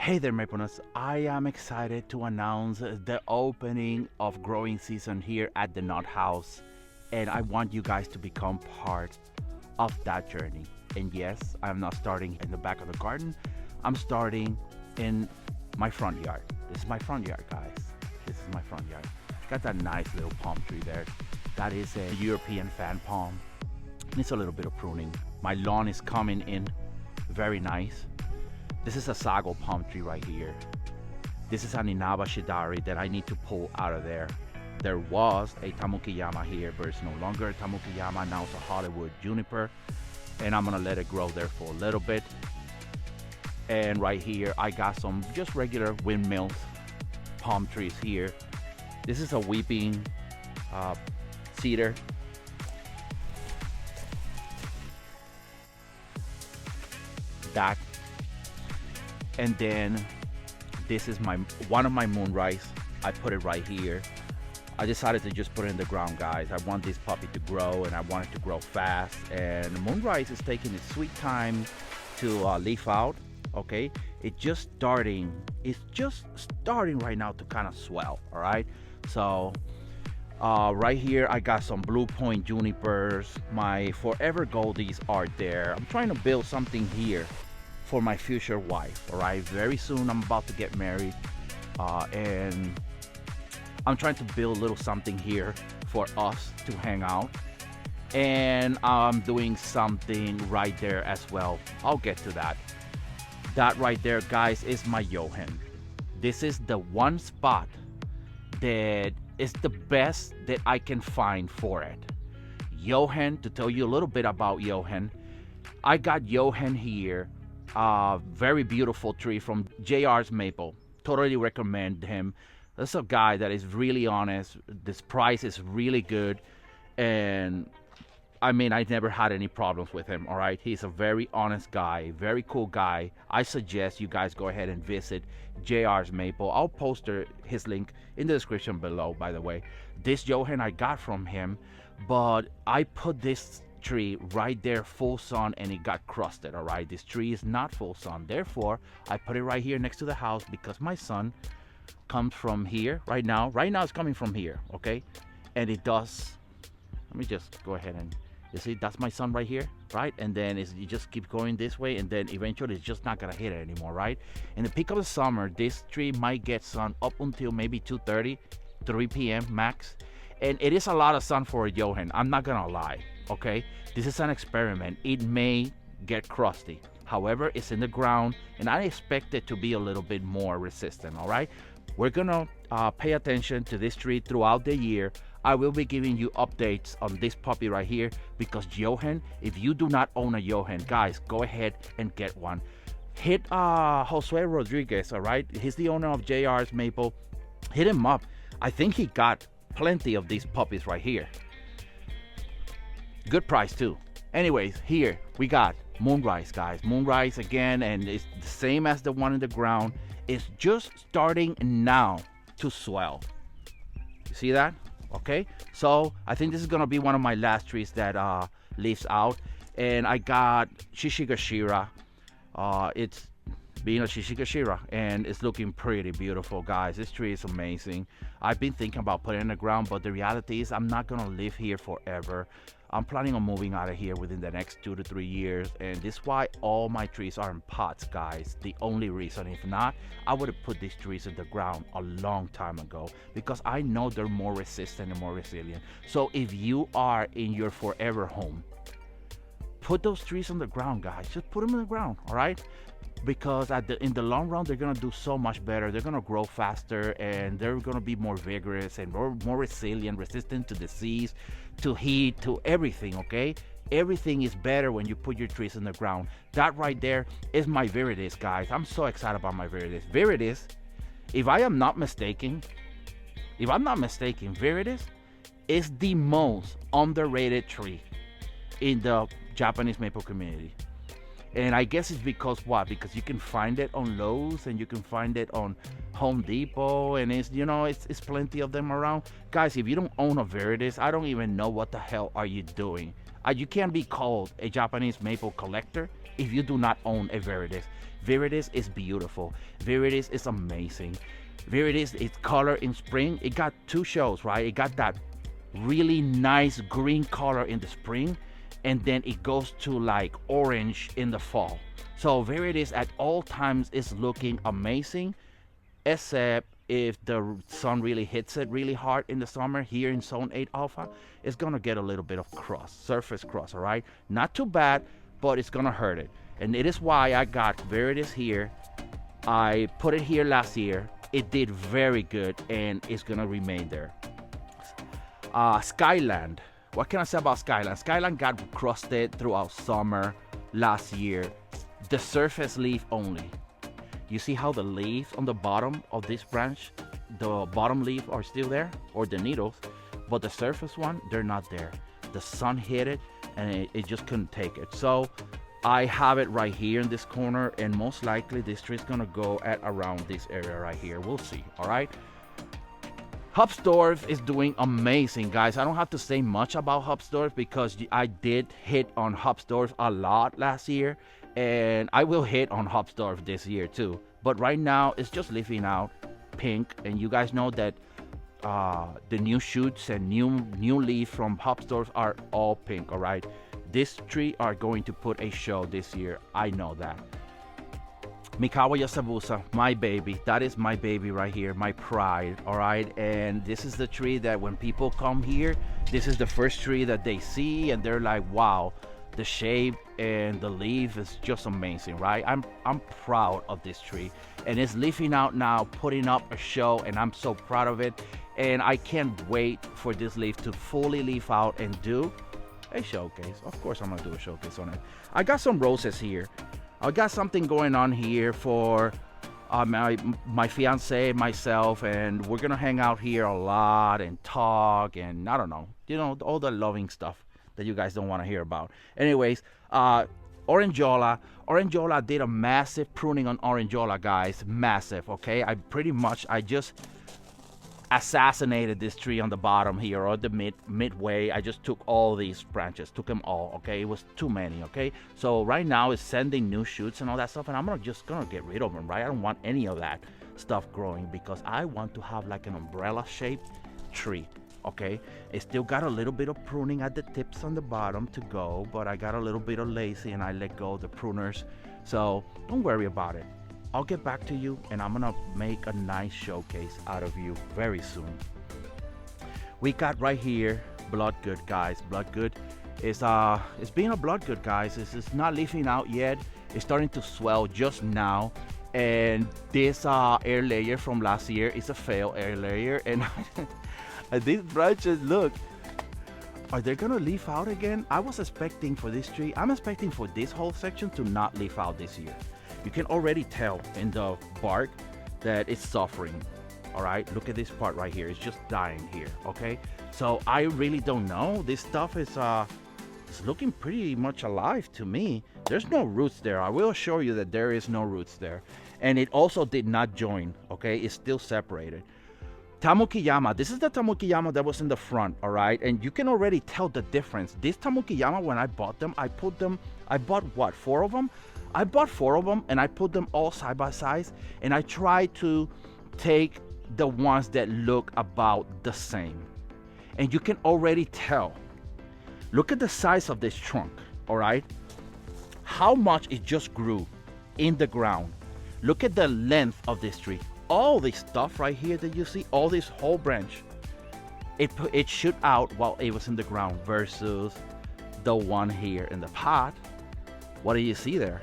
Hey there, Maple Nutz. I am excited to announce the opening of Growing Season here at the Nut House, and I want you guys to become part of that journey. And yes, I'm not starting in the back of the garden, I'm starting in my front yard. This is my front yard, guys. This is my front yard. Got that nice little palm tree there. That is a European fan palm. Needs a little bit of pruning. My lawn is coming in very nice. This is a sago palm tree right here. This is an Inaba Shidari that I need to pull out of there. There was a Tamukiyama here, but it's no longer a Tamukiyama. Now it's a Hollywood juniper, and I'm gonna let it grow there for a little bit. And right here, I got some just regular windmills, palm trees here. This is a weeping cedar. That. And then this is one of my Moonrise. I put it right here. I decided to just put it in the ground, guys. I want this puppy to grow, and I want it to grow fast. And Moonrise is taking its sweet time to leaf out. Okay, it's just starting right now to kind of swell. All right, so right here I got some Blue Point junipers. My Forever Goldies are there. I'm trying to build something here for my future wife. All right, very soon I'm about to get married, and I'm trying to build a little something here for us to hang out. And I'm doing something right there as well. I'll get to that. That right there, guys, is my Johan. This is the one spot that is the best that I can find for it. Johan, to tell you a little bit about Johan, I got Johan here. Very beautiful tree from JR's Maple. Totally recommend him. That's a guy that is really honest. This price is really good, and I mean, I never had any problems with him. All right, he's a very honest guy, very cool guy. I suggest you guys go ahead and visit JR's Maple. I'll post his link in the description below, by the way. This Johan I got from him, but I put this tree right there full sun, and it got crusted. All right, this tree is not full sun, therefore I put it right here next to the house, because my sun comes from here right now it's coming from here. Okay, and it does, let me just go ahead and you see, that's my sun right here, right? And then you just keep going this way, and then eventually it's just not gonna hit it anymore, right? In the peak of the summer, this tree might get sun up until maybe 2:30, 3 p.m. max, and it is a lot of sun for a Johan. I'm not gonna lie. Okay, this is an experiment. It may get crusty. However, it's in the ground, and I expect it to be a little bit more resistant. All right, we're gonna pay attention to this tree throughout the year. I will be giving you updates on this puppy right here, because Johan, if you do not own a Johan, guys, go ahead and get one. Hit Josue Rodriguez. All right, he's the owner of JR's Maple. Hit him up. I think he got plenty of these puppies right here. Good price too. Anyways, here we got Moonrise, guys. Moonrise again, and it's the same as the one in the ground. It's just starting now to swell. You see that? Okay, so I think this is gonna be one of my last trees that leaves out. And I got Chishigashira. It's being a Chishigashira, and it's looking pretty beautiful, guys. This tree is amazing. I've been thinking about putting it in the ground, but the reality is I'm not gonna live here forever. I'm planning on moving out of here within the next 2 to 3 years, and this is why all my trees are in pots, guys. The only reason. If not, I would have put these trees in the ground a long time ago, because I know they're more resistant and more resilient. So if you are in your forever home, put those trees on the ground, guys. Just put them in the ground, all right? Because in the long run, they're gonna do so much better. They're gonna grow faster, and they're gonna be more vigorous and more resilient, resistant to disease, to heat, to everything. Okay, everything is better when you put your trees in the ground. That right there is my Viridis, guys. I'm so excited about my Viridis. Viridis, if I'm not mistaken, Viridis is the most underrated tree in the Japanese maple community. And I guess it's because what? Because you can find it on Lowe's, and you can find it on Home Depot, and it's plenty of them around. Guys, if you don't own a Viridis, I don't even know what the hell are you doing. You can't be called a Japanese maple collector if you do not own a Viridis. Viridis is beautiful. Viridis is amazing. Viridis is color in spring. It got two shows, right? It got that really nice green color in the spring, and then it goes to like orange in the fall. So Viridis at all times is looking amazing, except if the sun really hits it really hard in the summer. Here in Zone 8 Alpha, it's gonna get a little bit of surface cross, all right? Not too bad, but it's gonna hurt it. And it is why I got Viridis here. I put it here last year. It did very good, and it's gonna remain there. Skyland. What can I say about Skyland? Skyland got crusted throughout summer last year. The surface leaf only. You see how the leaves on the bottom of this branch, the bottom leaf are still there, or the needles, but the surface one, they're not there. The sun hit it, and it just couldn't take it. So I have it right here in this corner, and most likely this tree is gonna go at around this area right here. We'll see, all right? Hopsdorf is doing amazing, guys. I don't have to say much about Hopsdorf because I did hit on Hopsdorf a lot last year, and I will hit on Hopsdorf this year too. But right now it's just leafing out pink, and you guys know that the new shoots and new leaf from Hopsdorf are all pink, all right? This tree are going to put a show this year. I know that. Mikawa Yasabusa, my baby. That is my baby right here, my pride, all right? And this is the tree that when people come here, this is the first tree that they see, and they're like, wow, the shape and the leaf is just amazing, right? I'm proud of this tree, and it's leafing out now, putting up a show, and I'm so proud of it. And I can't wait for this leaf to fully leaf out and do a showcase. Of course I'm gonna do a showcase on it. I got some roses here. I got something going on here for my fiance, myself, and we're gonna hang out here a lot and talk, and I don't know, you know, all the loving stuff that you guys don't want to hear about. Anyways, Orangeola did a massive pruning on Orangeola, guys, massive. Okay, I just assassinated this tree on the bottom here, or the midway. I just took all these branches, took them all. Okay, it was too many. Okay, so right now it's sending new shoots and all that stuff, and I'm just gonna get rid of them, right? I don't want any of that stuff growing because I want to have like an umbrella shaped tree. Okay, it still got a little bit of pruning at the tips on the bottom to go, but I got a little bit of lazy and I let go of the pruners, so don't worry about it. I'll get back to you, and I'm gonna make a nice showcase out of you very soon. We got right here Bloodgood, guys. Bloodgood is it's being a Bloodgood, guys. It's not leafing out yet. It's starting to swell just now, and this air layer from last year is a fail air layer, and these branches, look, are they gonna leaf out again? I was expecting for this tree, I'm expecting for this whole section to not leaf out this year. You can already tell in the bark that it's suffering. All right, look at this part right here. It's just dying here. Okay, so I really don't know. This stuff is it's looking pretty much alive to me. There's no roots there. I will assure you that there is no roots there, and it also did not join. Okay, it's still separated. Tamukiyama, this is the Tamukiyama that was in the front, all right? And you can already tell the difference. This Tamukiyama, when I bought them, I bought what, 4 of them? I bought 4 of them, and I put them all side by side, and I tried to take the ones that look about the same. And you can already tell. Look at the size of this trunk, all right? How much it just grew in the ground. Look at the length of this tree. All this stuff right here that you see, all this whole branch, it shoot out while it was in the ground versus the one here in the pot. What do you see there?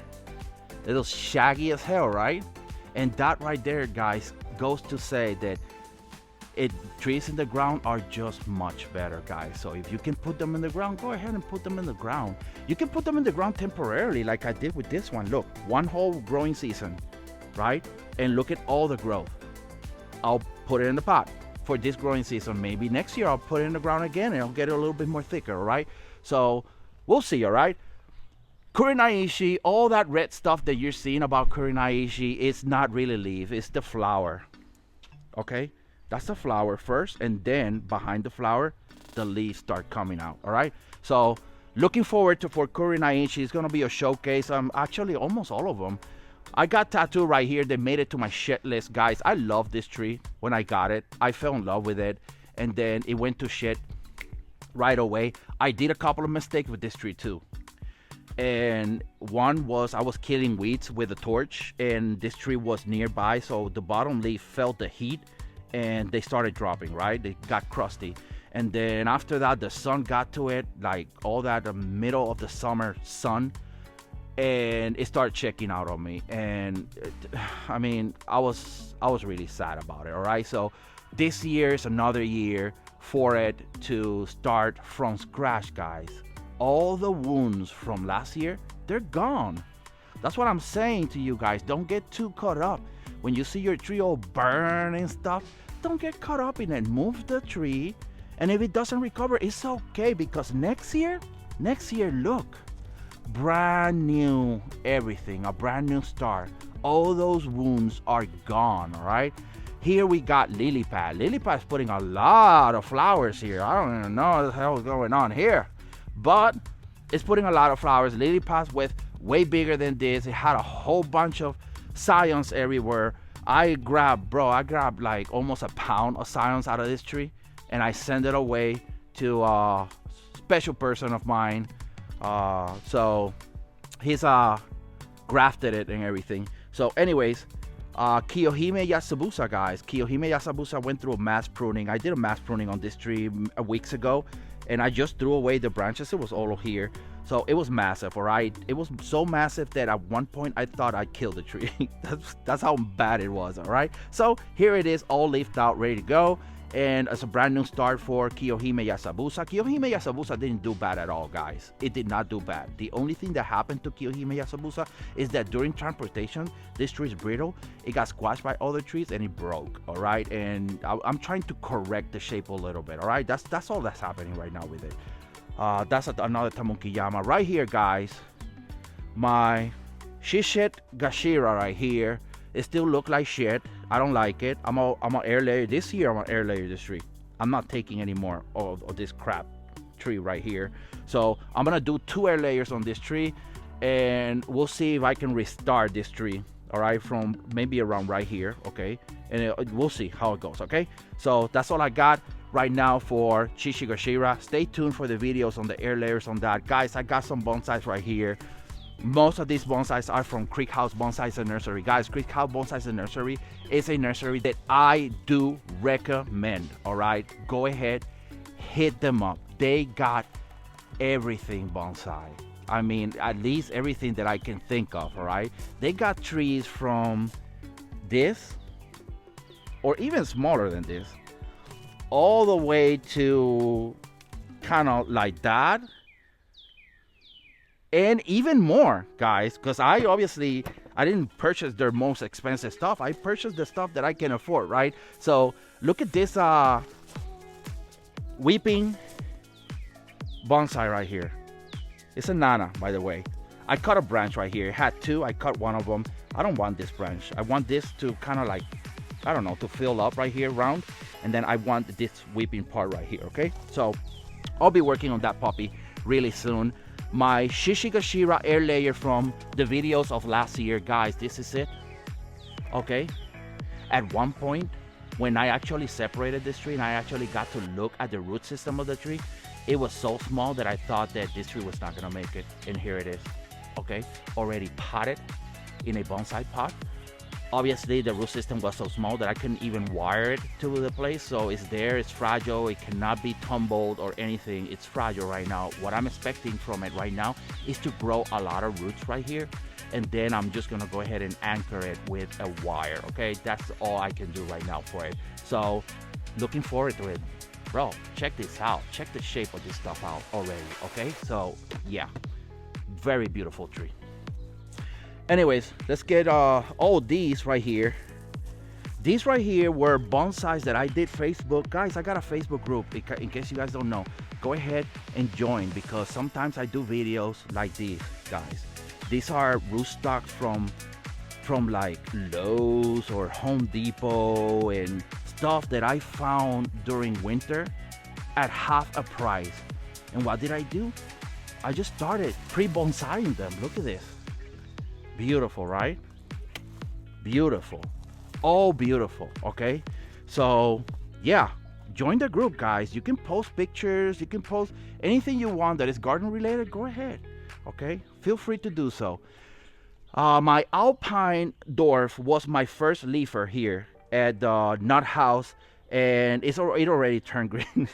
Little shaggy as hell, right? And that right there, guys, goes to say that trees in the ground are just much better, guys. So if you can put them in the ground, go ahead and put them in the ground. You can put them in the ground temporarily, like I did with this one. Look, one whole growing season, right? And look at all the growth. I'll put it in the pot for this growing season. Maybe next year I'll put it in the ground again, and I'll get it a little bit more thicker, all right? So we'll see, all right? Kurinaishi, all that red stuff that you're seeing about Kurinaishi, it's not really leaf, it's the flower. Okay? That's the flower first, and then behind the flower, the leaves start coming out, all right? So Looking forward to for Kuri Naichi. It's gonna be a showcase. Actually almost all of them. I got tattoo right here. They made it to my shit list, guys. I love this tree. When I got it, I fell in love with it, and then it went to shit right away. I did a couple of mistakes with this tree too. And one was I was killing weeds with a torch, and this tree was nearby, so the bottom leaf felt the heat and they started dropping, right? They got crusty. And then after that, the sun got to it, like all that, the middle of the summer sun, and it started checking out on me. And I mean, I was really sad about it, all right? So this year is another year for it to start from scratch, guys. All the wounds from last year, they're gone. That's what I'm saying to you guys. Don't get too caught up. When you see your tree all burn and stuff, don't get caught up in it. Move the tree, and if it doesn't recover, it's okay, because next year, look, brand new everything, a brand new start. All those wounds are gone, all right? Here we got lily pad. Lily pad's putting a lot of flowers here. I don't even know what the hell is going on here, but it's putting a lot of flowers. Lily pads with way bigger than this. It had a whole bunch of scions everywhere. I grabbed like almost a pound of scions out of this tree, and I sent it away to a special person of mine. So he's grafted it and everything. So anyways, Kohime Yasabusa, guys. Kohime Yasabusa went through a mass pruning. I did a mass pruning on this tree weeks ago, and I just threw away the branches. It was all here. So it was massive, all right? It was so massive that at one point I thought I'd kill the tree. That's how bad it was, all right? So here it is, all leafed out, ready to go. And it's a brand new start for Kohime Yasabusa. Kohime Yasabusa didn't do bad at all, guys. It did not do bad. The only thing that happened to Kohime Yasabusa is that during transportation, this tree is brittle. It got squashed by other trees and it broke, all right? And I'm trying to correct the shape a little bit, all right? That's all that's happening right now with it. That's another Tamukiyama right here, guys. My Chishigashira right here. It still look like shit. I don't like it. I'm an air layer this year. I'm gonna air layer this tree. I'm not taking any more of this crap tree right here. So I'm gonna do 2 air layers on this tree, and we'll see if I can restart this tree. All right, from maybe around right here. Okay, and we'll see how it goes. Okay, so that's all I got right now for Chishigashira. Stay tuned for the videos on the air layers on that, guys. I got some bonsais right here. Most of these bonsais are from Creek House Bonsais and Nursery. Guys, Creek House Bonsais and Nursery is a nursery that I do recommend, all right? Go ahead, hit them up. They got everything bonsai. I mean, at least everything that I can think of, all right? They got trees from this, or even smaller than this, all the way to kind of like that. And even more, guys, because I didn't purchase their most expensive stuff. I purchased the stuff that I can afford, right? So look at this weeping bonsai right here. It's a nana, by the way. I cut a branch right here. It had 2. I cut one of them. I don't want this branch. I want this to kind of like, I don't know, to fill up right here round. And then I want this weeping part right here, okay? So I'll be working on that puppy really soon. My Chishigashira air layer from the videos of last year, guys, this is it. Okay, at one point when I actually separated this tree and I actually got to look at the root system of the tree, it was so small that I thought that this tree was not gonna make it. And here it is. Okay, already potted in a bonsai pot. Obviously the root system was so small that I couldn't even wire it to the place. So it's there, it's fragile, it cannot be tumbled or anything. It's fragile right now. What I'm expecting from it right now is to grow a lot of roots right here. And then I'm just gonna go ahead and anchor it with a wire, okay? That's all I can do right now for it. So looking forward to it. Bro, check this out. Check the shape of this stuff out already, okay? So yeah, very beautiful tree. Anyways, let's get these right here. These right here were bonsais that I did Facebook. Guys, I got a Facebook group in case you guys don't know. Go ahead and join, because sometimes I do videos like these, guys. These are rootstocks from like Lowe's or Home Depot and stuff that I found during winter at half a price. And what did I do? I just started pre-bonsaiing them. Look at this. Beautiful, right? Beautiful. All beautiful, okay? So, yeah. Join the group, guys. You can post pictures. You can post anything you want that is garden related. Go ahead, okay? Feel free to do so. My Alpine Dwarf was my first leafer here at the Nut House, and it already turned green.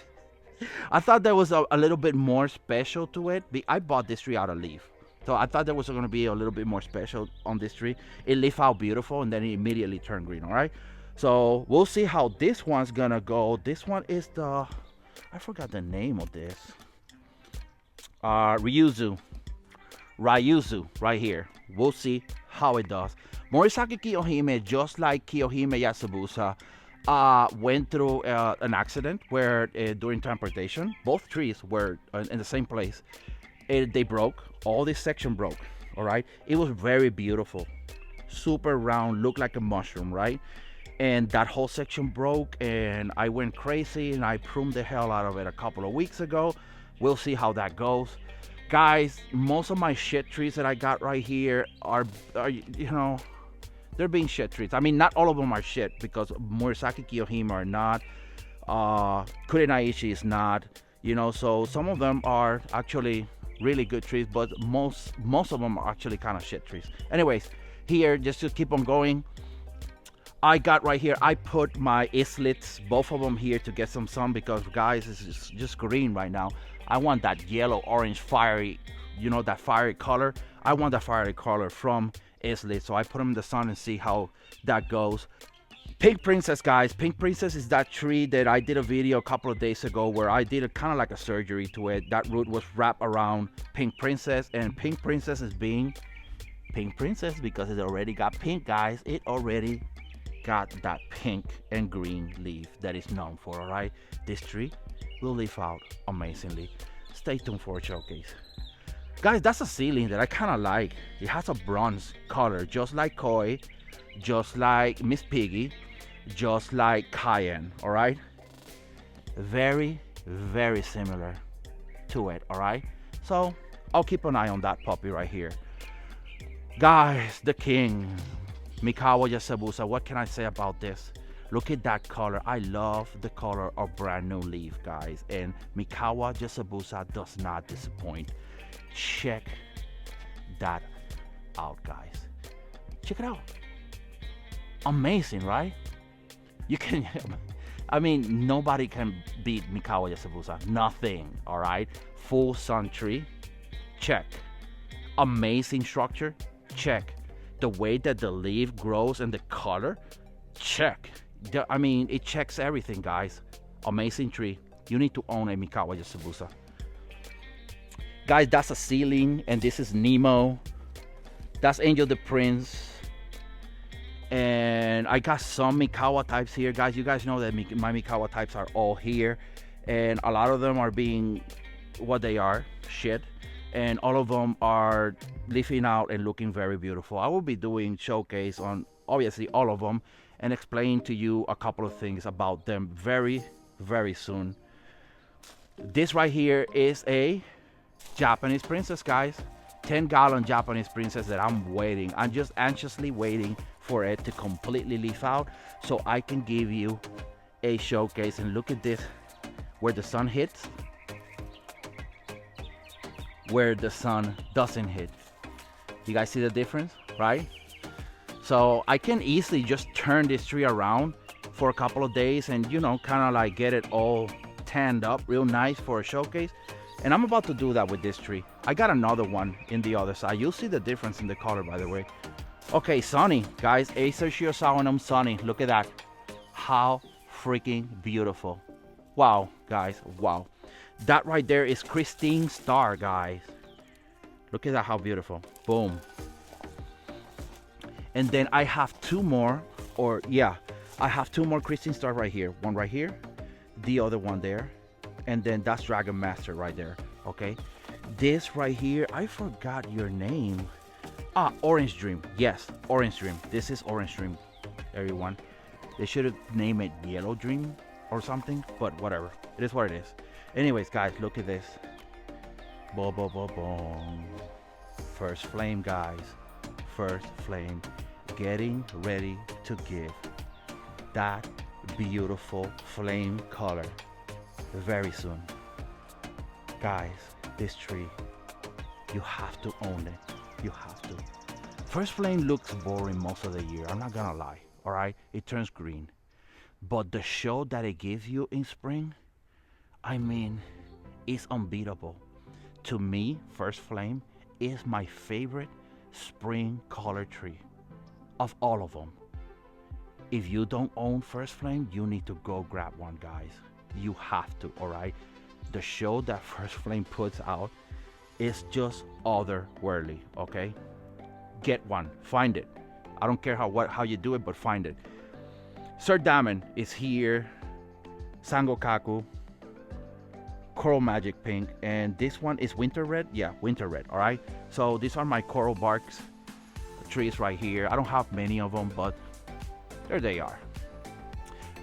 I thought there was a little bit more special to it. I bought this tree out of leaf, so I thought there was going to be a little bit more special on this tree. It leafed out beautiful, and then it immediately turned green. All right, so we'll see how this one's gonna go. This one is the, I forgot the name of this. Ryuzu right here. We'll see how it does. Morisaki Kiyohime, just like Kiyohime Yasabusa, went through an accident where during transportation, both trees were in the same place. They broke. All this section broke. All right. It was very beautiful, super round, looked like a mushroom, right? And that whole section broke, and I went crazy, and I pruned the hell out of it a couple of weeks ago. We'll see how that goes. Guys, most of my shit trees that I got right here are you know, they're being shit trees. I mean, not all of them are shit, because Morisaki Kiyohime are not, Kurenaishi is not, you know, so some of them are actually really good trees, but most of them are actually kind of shit trees. Anyways, here, just to keep on going, I got right here, I put my islets, both of them here to get some sun, because guys, it's just green right now. I want that yellow, orange, fiery, you know, that fiery color. I want that fiery color from islet, so I put them in the sun and see how that goes. Pink Princess, guys. Pink Princess is that tree that I did a video a couple of days ago where I did a kind of like a surgery to it. That root was wrapped around Pink Princess, and Pink Princess is being Pink Princess because it already got pink, guys. It already got that pink and green leaf that is known for. All right, this tree will leaf out amazingly. Stay tuned for a showcase. Guys, that's a ceiling that I kind of like. It has a bronze color, just like Koi, just like Miss Piggy, just like Cayenne, all right? Very, very similar to it, all right? So I'll keep an eye on that puppy right here. Guys, the king, Mikawa Yasabusa, what can I say about this? Look at that color. I love the color of brand new leaf, guys. And Mikawa Yasabusa does not disappoint. Check that out, guys. Check it out. Amazing, right? You can, I mean, nobody can beat Mikawa Yasabusa. Nothing, all right? Full sun tree, check. Amazing structure, check. The way that the leaf grows and the color, check. I mean, it checks everything, guys. Amazing tree. You need to own a Mikawa Yasabusa. Guys, that's a ceiling, and this is Nemo. That's Angel the Prince. And I got some Mikawa types here, guys. You guys know that my Mikawa types are all here, and a lot of them are being what they are, shit. And all of them are leafing out and looking very beautiful. I will be doing showcase on obviously all of them and explain to you a couple of things about them very, very soon. This right here is a Japanese princess, guys. 10-gallon Japanese princess that I'm waiting. I'm just anxiously waiting for it to completely leaf out so I can give you a showcase. And look at this, where the sun hits, where the sun doesn't hit. You guys see the difference, right? So I can easily just turn this tree around for a couple of days and, you know, kind of like get it all tanned up real nice for a showcase. And I'm about to do that with this tree. I got another one in the other side. You'll see the difference in the color, by the way. Okay, Sunny, guys. Acer Shiosawanum Sunny. Look at that. How freaking beautiful. Wow, guys. Wow. That right there is Christine Star, guys. Look at that, how beautiful. Boom. And then I have two more, I have two more Christine Star right here. One right here, the other one there. And then that's Dragon Master right there, okay? This right here, I forgot your name. Orange Dream. Yes, Orange Dream. This is Orange Dream, everyone. They should have named it Yellow Dream or something, but whatever. It is what it is. Anyways, guys, look at this. Bo bo bo boom. First flame, guys. First flame. Getting ready to give that beautiful flame color very soon. Guys, this tree, you have to own it. You have to. First flame looks boring most of the year. I'm not gonna lie. All right, it turns green, but the show that it gives you in spring, I mean, it's unbeatable. To me, first flame is my favorite spring color tree of all of them. If you don't own first flame, you need to go grab one, guys. You have to. All right, the show that first flame puts out is just otherworldly. Okay, get one, find it. I don't care how you do it, but find it. Sir Damen is here. Sangokaku, Coral Magic Pink, and this one is Winter Red. Yeah, Winter Red. All right, so these are my coral barks trees right here. I don't have many of them, but there they are.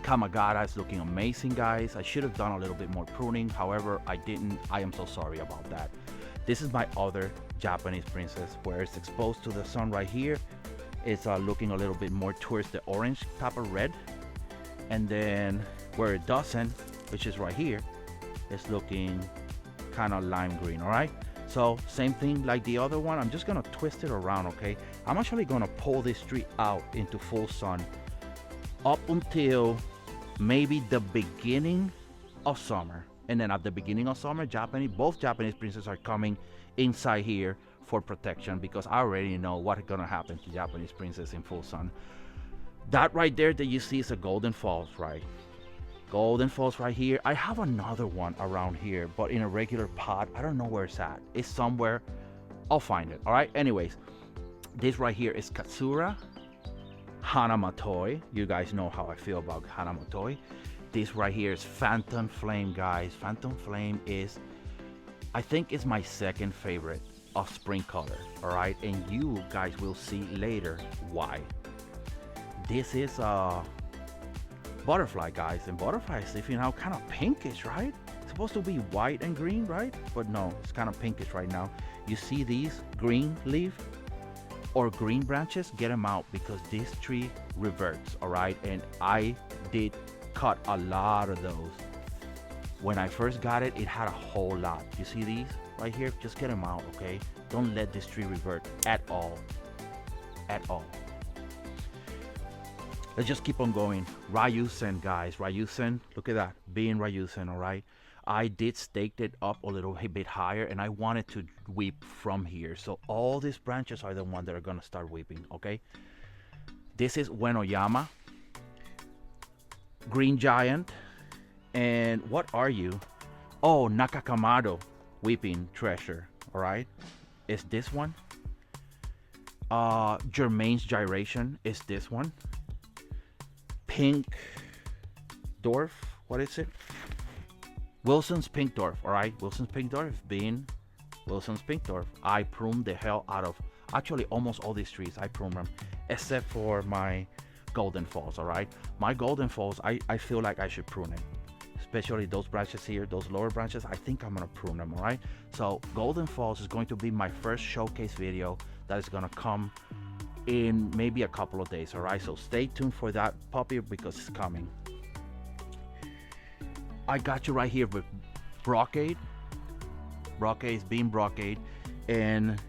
Kamagara is looking amazing, guys. I should have done a little bit more pruning, however I didn't. I am so sorry about that. This is my other Japanese princess, where it's exposed to the sun right here. It's looking a little bit more towards the orange type of red, and then where it doesn't, which is right here, it's looking kind of lime green. All right, so same thing like the other one. I'm just gonna twist it around. Okay, I'm actually gonna pull this tree out into full sun up until maybe the beginning of summer, and then at the beginning of summer, both Japanese princesses are coming inside here for protection, because I already know what's gonna happen to Japanese princess in full sun. That right there that you see is a Golden Falls, right? Golden Falls right here. I have another one around here, but in a regular pot. I don't know where it's at. It's somewhere. I'll find it. All right. Anyways, this right here is Katsura Hanamatoi. You guys know how I feel about Hanamatoi. This right here is Phantom Flame, guys. Phantom Flame is, I think, is my second favorite of spring color. All right, and you guys will see later why. This is a butterfly, guys, and butterfly is, if you know, kind of pinkish, right? It's supposed to be white and green, right? But no, it's kind of pinkish right now. You see these green leaf or green branches? Get them out, because this tree reverts. All right, and I did cut a lot of those. When I first got it, it had a whole lot. You see these right here? Just get them out, okay? Don't let this tree revert at all. At all. Let's just keep on going. Ryusen, guys. Ryusen, look at that. Being Ryusen, all right? I did stake it up a little bit higher, and I wanted to weep from here. So all these branches are the ones that are going to start weeping, okay? This is Uenoyama. Green Giant. And what are you? Oh, Nakakamado, Weeping Treasure. All right, is this one? Germain's Gyration is this one. Pink Dwarf, what is it? Wilson's Pink Dwarf. All right, Wilson's Pink Dwarf being Wilson's Pink Dwarf. I pruned the hell out of, actually almost all these trees. I pruned them, except for my Golden Falls. All right, my Golden Falls, I feel like I should prune it. Especially those branches here, those lower branches, I think I'm gonna prune them. All right, so Golden Falls is going to be my first showcase video that is gonna come in maybe a couple of days. All right, so stay tuned for that puppy, because it's coming. I got you right here with Brocade. Brocade is being Brocade, and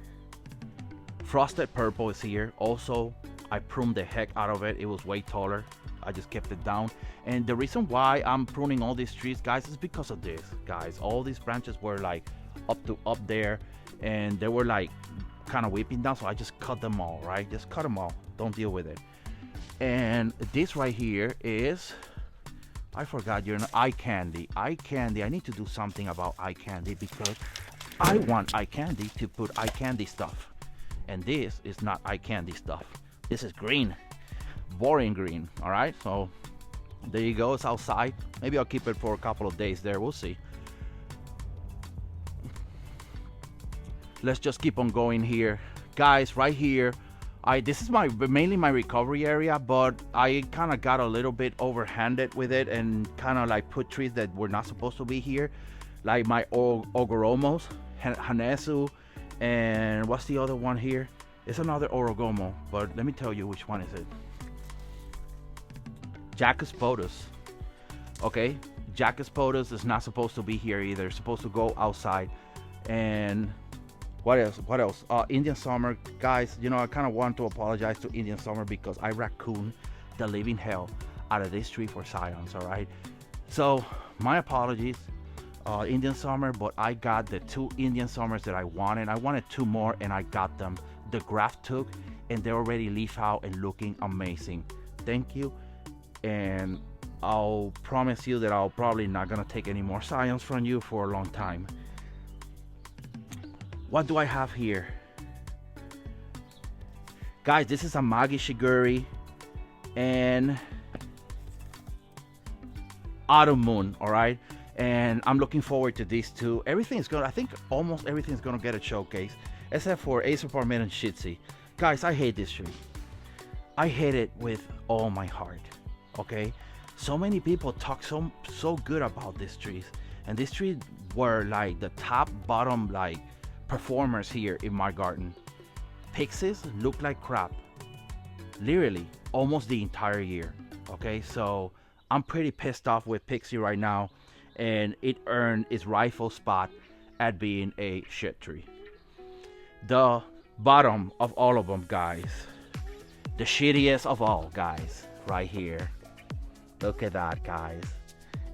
Frosted Purple is here. Also, I pruned the heck out of it. It was way taller. I just kept it down. And the reason why I'm pruning all these trees, guys, is because of this, guys. All these branches were like up there, and they were like kind of weeping down, so I just cut them all, right? Just cut them all. Don't deal with it. And this right here is, I forgot your eye candy. Eye candy. I need to do something about eye candy, because I want eye candy to put eye candy stuff. And this is not eye candy stuff. This is green. Boring green. All right, so there you go. It's outside. Maybe I'll keep it for a couple of days there. We'll see. Let's just keep on going here, guys. Right here, this is mainly my recovery area, but I kind of got a little bit overhanded with it and kind of like put trees that were not supposed to be here, like my Ogoromos Hanesu, and what's the other one here? It's another Orogomo, but let me tell you which one is it. Jacus potus. Okay, Jacus potus is not supposed to be here either. It's supposed to go outside. And what else? Indian Summer, guys. You know, I kind of want to apologize to Indian Summer because I raccoon the living hell out of this tree for scions. All right, so my apologies, Indian Summer, but I got the 2 Indian Summers that I wanted. I wanted 2 more, and I got them. The graft took, and they're already leaf out and looking amazing. Thank you, and I'll promise you that I'll probably not gonna take any more scions from you for a long time. What do I have here? Guys, this is a Magi Shiguri and Autumn Moon, all right? And I'm looking forward to these 2. Everything is gonna, I think almost everything's gonna get a showcase, except for Ace of Parmen and Shitzy. Guys, I hate this tree. I hate it with all my heart, okay? So many people talk so good about these trees, and these trees were like the top bottom like performers here in my garden. Pixies look like crap, literally almost the entire year. Okay, so I'm pretty pissed off with Pixie right now, and it earned its rightful spot at being a shit tree. The bottom of all of them, guys, the shittiest of all, guys, right here. Look at that, guys.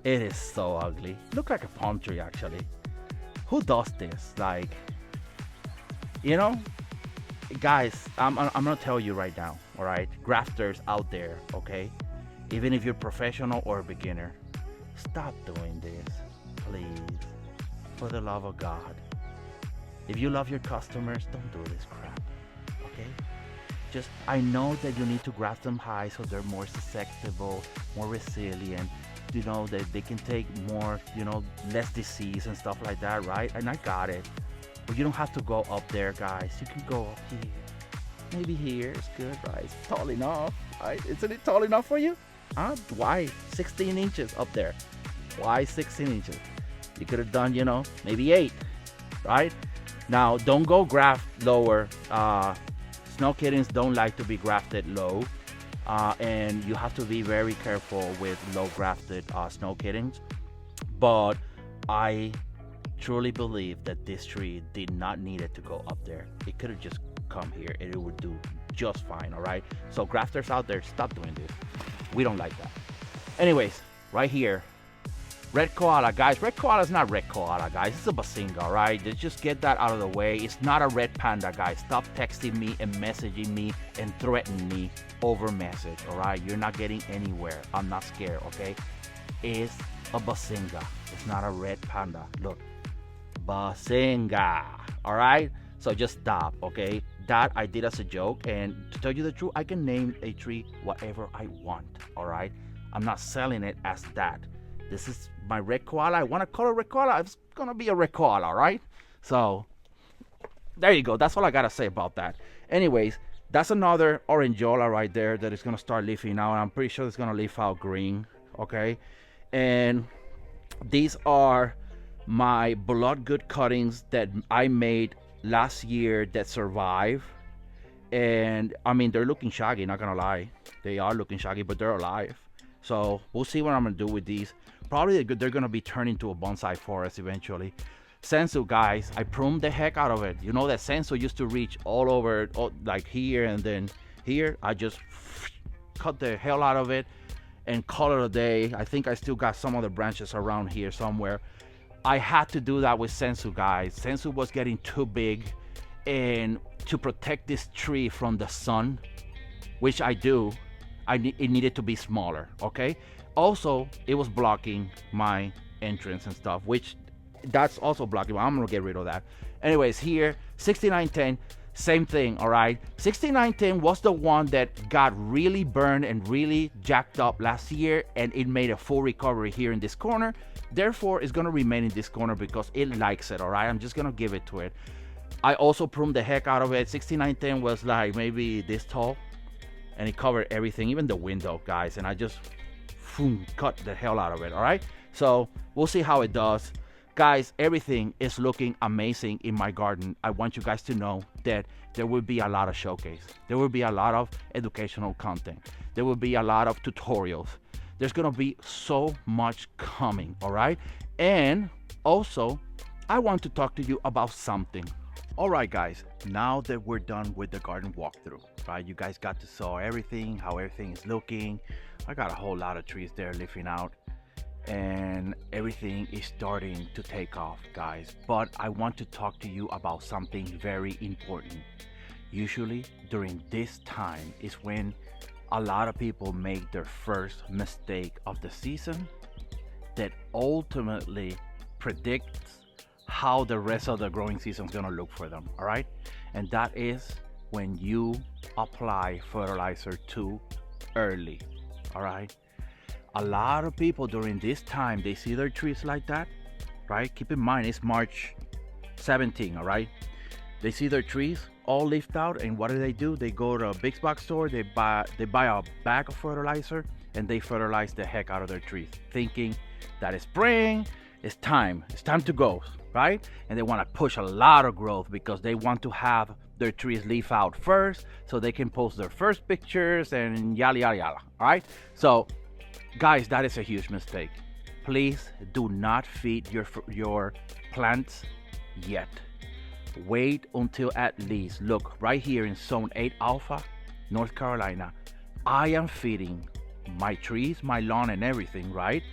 It is so ugly. Look like a palm tree, actually. Who does this? Like, you know, guys, I'm gonna tell you right now, all right, grafters out there, okay, even if you're professional or a beginner, stop doing this, please, for the love of God. If you love your customers, don't do this crap, okay? Just, I know that you need to graft them high so they're more susceptible, more resilient, you know, that they can take more, you know, less disease and stuff like that, right? And I got it. But you don't have to go up there, guys. You can go up here. Maybe here is good, right? It's tall enough, right? Isn't it tall enough for you? Huh? Why 16 inches up there? Why 16 inches? You could have done, you know, maybe 8, right? Now, don't go graft lower. Snow kittens don't like to be grafted low. And you have to be very careful with low grafted snow kittens. But I truly believe that this tree did not need it to go up there. It could have just come here and it would do just fine. All right, so grafters out there, stop doing this. We don't like that. Anyways, right here, red koala, guys. Red koala is not red koala, guys. It's a basinga. All right, let's just get that out of the way. It's not a red panda, guys. Stop texting me and messaging me and threatening me over message. All right, you're not getting anywhere. I'm not scared. Okay, it's a basinga. It's not a red panda. Look, basinga. All right, so just stop. Okay, that I did as a joke, and to tell you the truth, I can name a tree whatever I want. All right, I'm not selling it as that. This is my red koala. I want to call it red koala. It's gonna be a red koala. All right, so there you go. That's all I gotta say about that. Anyways, that's another orangeola right there that is gonna start leafing now, and I'm pretty sure it's gonna leaf out green. Okay, and these are my Bloodgood cuttings that I made last year that survive, and I mean, they're looking shaggy, not gonna lie. They are looking shaggy, but they're alive. So we'll see what I'm gonna do with these. Probably they're gonna be turned into a bonsai forest eventually. Sensu, guys, I pruned the heck out of it. You know that sensu used to reach all over, like here and then here. I just cut the hell out of it and call it a day. I think I still got some other branches around here somewhere. I had to do that with sensu, guys. Sensu was getting too big, and to protect this tree from the sun, which I do, it needed to be smaller. Okay, also it was blocking my entrance and stuff, which that's also blocking. I'm gonna get rid of that. Anyways, here 6910, same thing. All right, 6910 was the one that got really burned and really jacked up last year, and it made a full recovery here in this corner. Therefore, it's gonna remain in this corner because it likes it. All right, I'm just gonna give it to it. I also pruned the heck out of it. 6910 was like maybe this tall, and it covered everything, even the window, guys. And I just cut the hell out of it. All right, so we'll see how it does. Guys, everything is looking amazing in my garden. I want you guys to know that there will be a lot of showcase. There will be a lot of educational content. There will be a lot of tutorials. There's gonna be so much coming, all right? And also, I want to talk to you about something. All right, guys, now that we're done with the garden walkthrough, right? You guys got to saw everything, how everything is looking. I got a whole lot of trees there leafing out, and everything is starting to take off, guys. But I want to talk to you about something very important. Usually during this time is when a lot of people make their first mistake of the season that ultimately predicts how the rest of the growing season is going to look for them, all right? And that is when you apply fertilizer too early, all right? A lot of people during this time, they see their trees like that, right? Keep in mind, it's March 17, all right? They see their trees all leafed out, and what do? They go to a big box store, they buy a bag of fertilizer, and they fertilize the heck out of their trees, thinking that it's spring, it's time to go, right? And they want to push a lot of growth because they want to have their trees leaf out first so they can post their first pictures and yada yada yada, all right? So guys, that is a huge mistake. Please do not feed your plants yet. Wait until at least, look, right here in zone 8 alpha, North Carolina, I am feeding my trees, my lawn and everything, right,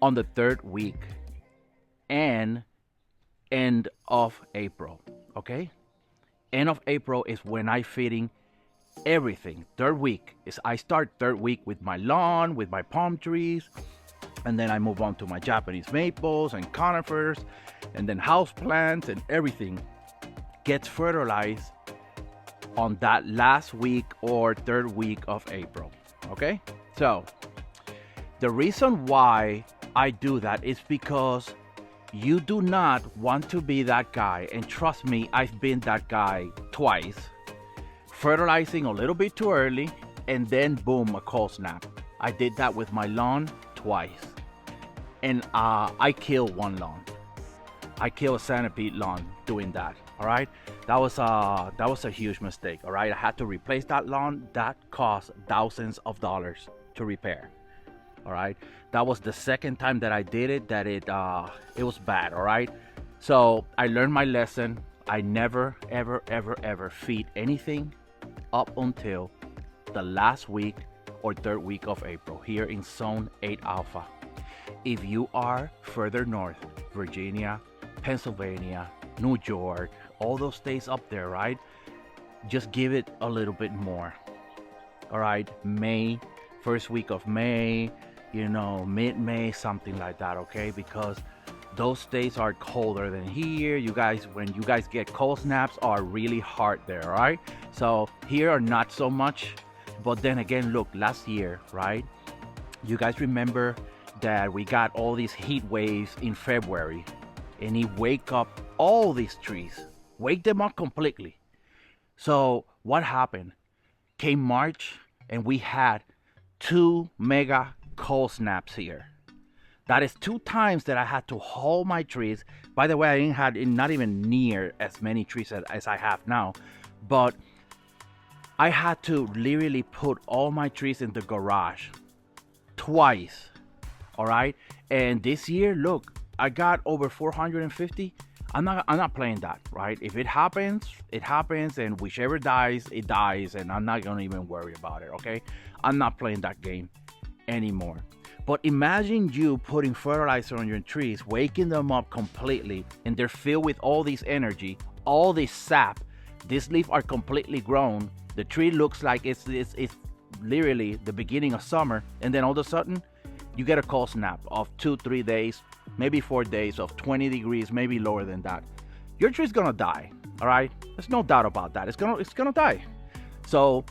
on the 3rd week and end of April, okay? End of April is when I feeding everything. 3rd week is I start 3rd week with my lawn, with my palm trees, and then I move on to my Japanese maples and conifers, and then house plants, and everything gets fertilized on that last week or 3rd week of April, okay? So the reason why I do that is because you do not want to be that guy, and trust me, I've been that guy twice, fertilizing a little bit too early and then boom, a cold snap. I did that with my lawn twice, and I killed one lawn. I killed a centipede lawn doing that, all right? That was a huge mistake, all right? I had to replace that lawn. That cost thousands of dollars to repair, all right? That was the second time that I did it that it was bad, all right? So I learned my lesson. I never, ever, ever, ever feed anything up until the last week or 3rd week of April here in zone 8 alpha. If you are further north, Virginia, Pennsylvania, New York, all those states up there, right? Just give it a little bit more, all right? May, 1st week of May, you know, mid-May, something like that, okay? Because those states are colder than here. You guys, when you guys get cold snaps, are really hard there, all right? So here are not so much, but then again, look, last year, right? You guys remember that we got all these heat waves in February, and it wake up all these trees, wake them up completely. So what happened? Came March, and we had 2 mega cold snaps here. That is 2 times that I had to haul my trees. By the way, I didn't have not even near as many trees as I have now, but I had to literally put all my trees in the garage twice, all right? And this year, look, I got over 450. I'm not playing that, right? If it happens, it happens, and whichever dies, it dies, and I'm not gonna even worry about it, okay? I'm not playing that game anymore. But imagine you putting fertilizer on your trees, waking them up completely, and they're filled with all this energy, all this sap. These leaves are completely grown. The tree looks like it's literally the beginning of summer, and then all of a sudden, you get a cold snap of 2-3 days, maybe 4 days of 20 degrees, maybe lower than that. Your tree's gonna die, all right? There's no doubt about that. It's gonna die. So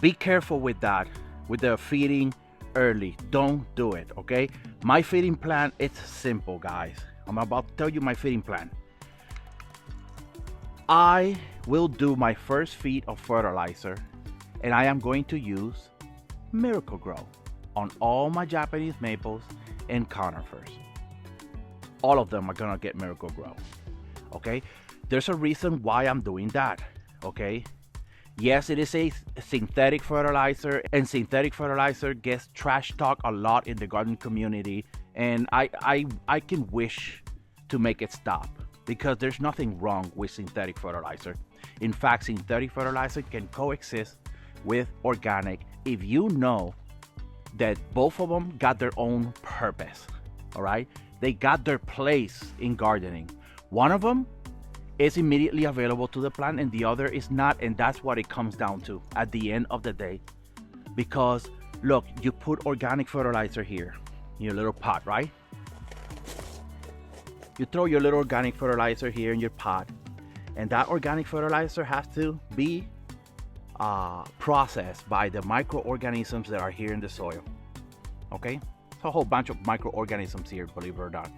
be careful with that, with the feeding early. Don't do it, okay? My feeding plan, it's simple, guys. I'm about to tell you my feeding plan. I will do my first feed of fertilizer, and I am going to use Miracle Grow on all my Japanese maples and conifers. all of them are gonna get Miracle Grow. Okay, there's a reason why I'm doing that. Okay, yes, it is a synthetic fertilizer, and synthetic fertilizer gets trash talk a lot in the garden community, and I can wish to make it stop, because there's nothing wrong with synthetic fertilizer. In fact, synthetic fertilizer can coexist with organic if you know that both of them got their own purpose. All right, they got their place in gardening. One of them is immediately available to the plant and the other is not, and that's what it comes down to at the end of the day. Because look, you put organic fertilizer here in your little pot, right? You throw your little organic fertilizer here in your pot, and that organic fertilizer has to be processed by the microorganisms that are here in the soil. Okay, it's a whole bunch of microorganisms here, believe it or not,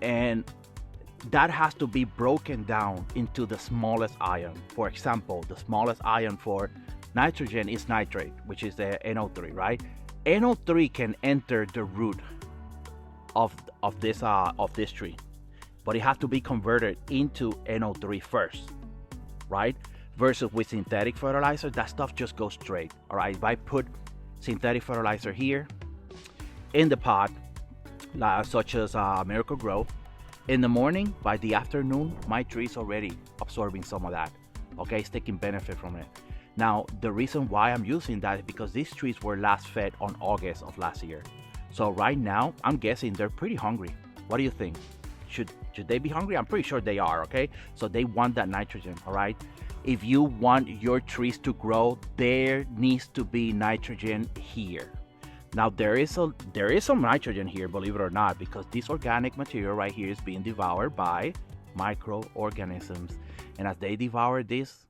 and that has to be broken down into the smallest ion. For example, the smallest ion for nitrogen is nitrate, which is the NO3, right? NO3 can enter the root of this tree, but it has to be converted into NO3 first, right? Versus with synthetic fertilizer, that stuff just goes straight. All right, if I put synthetic fertilizer here in the pot, such as Miracle Grow, in the morning, by the afternoon, my tree is already absorbing some of that. Okay, it's taking benefit from it. Now, the reason why I'm using that is because these trees were last fed on August of last year. So right now, I'm guessing they're pretty hungry. What do you think? Should they be hungry? I'm pretty sure they are, okay? So they want that nitrogen, all right? If you want your trees to grow, there needs to be nitrogen here. Now there is some nitrogen here, believe it or not, because this organic material right here is being devoured by microorganisms. And as they devour this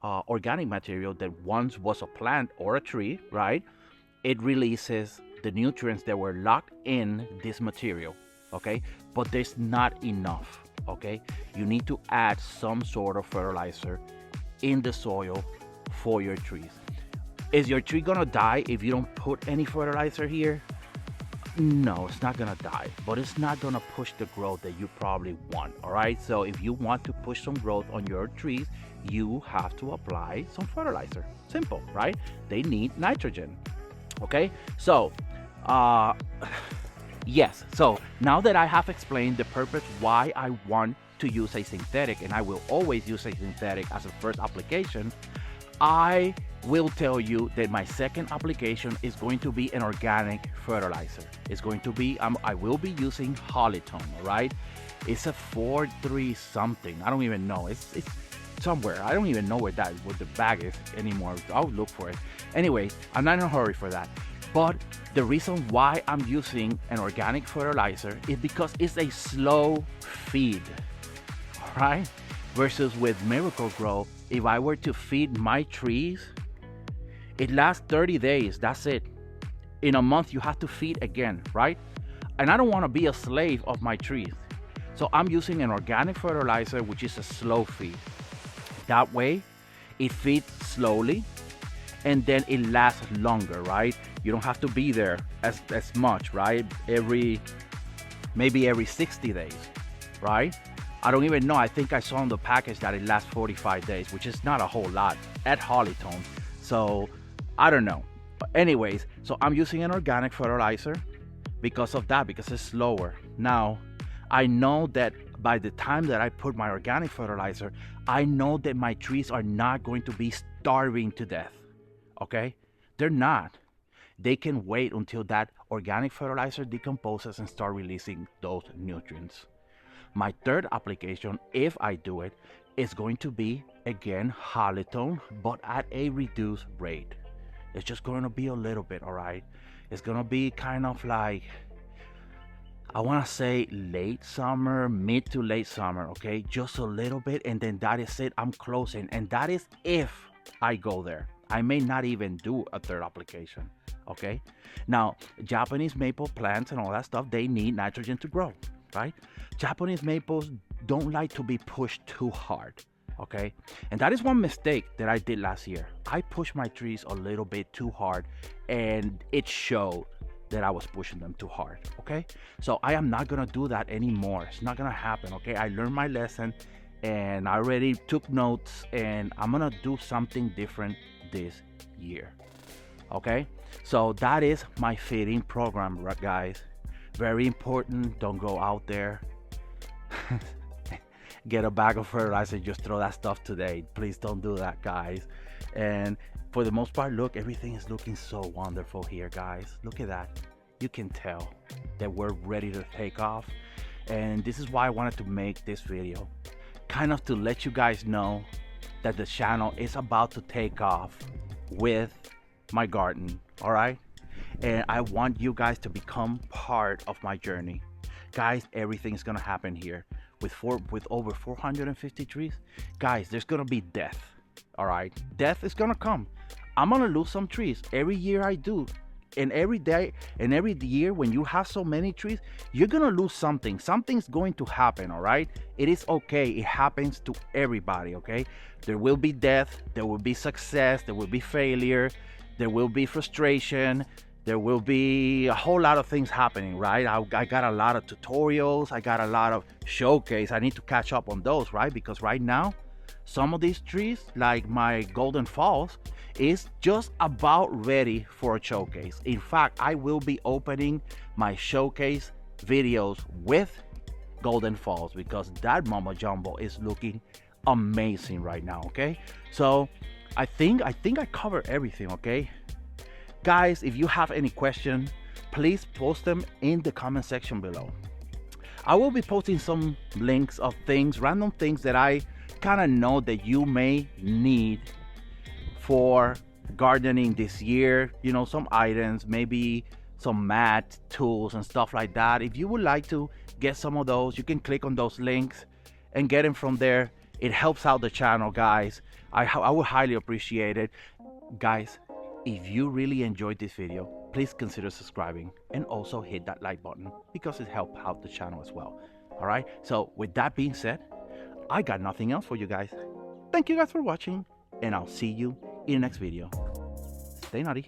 organic material that once was a plant or a tree, right, it releases the nutrients that were locked in this material, okay? But there's not enough, okay? You need to add some sort of fertilizer in the soil for your trees. Is your tree gonna die if you don't put any fertilizer here? No, it's not gonna die, but it's not gonna push the growth that you probably want, all right? So if you want to push some growth on your trees, you have to apply some fertilizer. Simple, right? They need nitrogen, okay? So, yes, so now that I have explained the purpose why I want to use a synthetic, and I will always use a synthetic as a first application, I will tell you that my second application is going to be an organic fertilizer. It's going to be, I will be using Hollytone, all right? It's a 4-3 something. I don't even know. It's somewhere. I don't even know where the bag is anymore. I'll look for it. Anyway, I'm not in a hurry for that. But the reason why I'm using an organic fertilizer is because it's a slow feed, all right? Versus with Miracle Grow, if I were to feed my trees, it lasts 30 days, that's it. In a month, you have to feed again, right? And I don't want to be a slave of my trees. So I'm using an organic fertilizer, which is a slow feed. That way, it feeds slowly, and then it lasts longer, right? You don't have to be there as much, right? Maybe every 60 days, right? I don't even know. I think I saw in the package that it lasts 45 days, which is not a whole lot at Hollytone. So I don't know. But anyways, so I'm using an organic fertilizer because of that, because it's slower. Now, I know that by the time that I put my organic fertilizer, I know that my trees are not going to be starving to death. Okay? They're not. They can wait until that organic fertilizer decomposes and start releasing those nutrients. My third application, if I do it, is going to be, again, Hollytone, but at a reduced rate. It's just going to be a little bit, all right? It's going to be kind of like, I want to say late summer, mid to late summer, okay? Just a little bit, and then that is it. I'm closing, and that is if I go there. I may not even do a third application, okay? Now, Japanese maple plants and all that stuff, they need nitrogen to grow, right? Japanese maples don't like to be pushed too hard, okay? And that is one mistake that I did last year. I pushed my trees a little bit too hard, and it showed. that I was pushing them too hard, okay? So I am not gonna do that anymore. It's not gonna happen, okay? I learned my lesson and I already took notes, and I'm gonna do something different this year, okay? So that is my feeding program, guys. Very important. Don't go out there get a bag of fertilizer and just throw that stuff today. Please don't do that, guys. And for the most part, look, everything is looking so wonderful here, guys. Look at that. You can tell that we're ready to take off, and this is why I wanted to make this video, kind of to let you guys know that the channel is about to take off with my garden. All right, and I want you guys to become part of my journey, guys. Everything's gonna happen here with over 450 trees, guys. There's gonna be death. All right, death is gonna come. I'm gonna lose some trees every year. I do, and every day and every year when you have so many trees, you're gonna lose something. Something's going to happen. All right, it is okay. It happens to everybody. Okay, there will be death, there will be success, there will be failure, there will be frustration, there will be a whole lot of things happening, right? I got a lot of tutorials, I got a lot of showcase. I need to catch up on those, right? Because right now, some of these trees, like my Golden Falls, is just about ready for a showcase. In fact, I will be opening my showcase videos with Golden Falls because that Mama Jumbo is looking amazing right now, okay? So I think I covered everything, okay? Guys, if you have any questions, please post them in the comment section below. I will be posting some links of things, random things that I kind of know that you may need for gardening this year. You know, some items, maybe some mat tools and stuff like that. If you would like to get some of those, you can click on those links and get them from there. It helps out the channel, guys. I would highly appreciate it. Guys, if you really enjoyed this video, please consider subscribing and also hit that like button because it helps out the channel as well. All right, so with that being said, I got nothing else for you guys. Thank you guys for watching, and I'll see you in the next video. Stay nutty.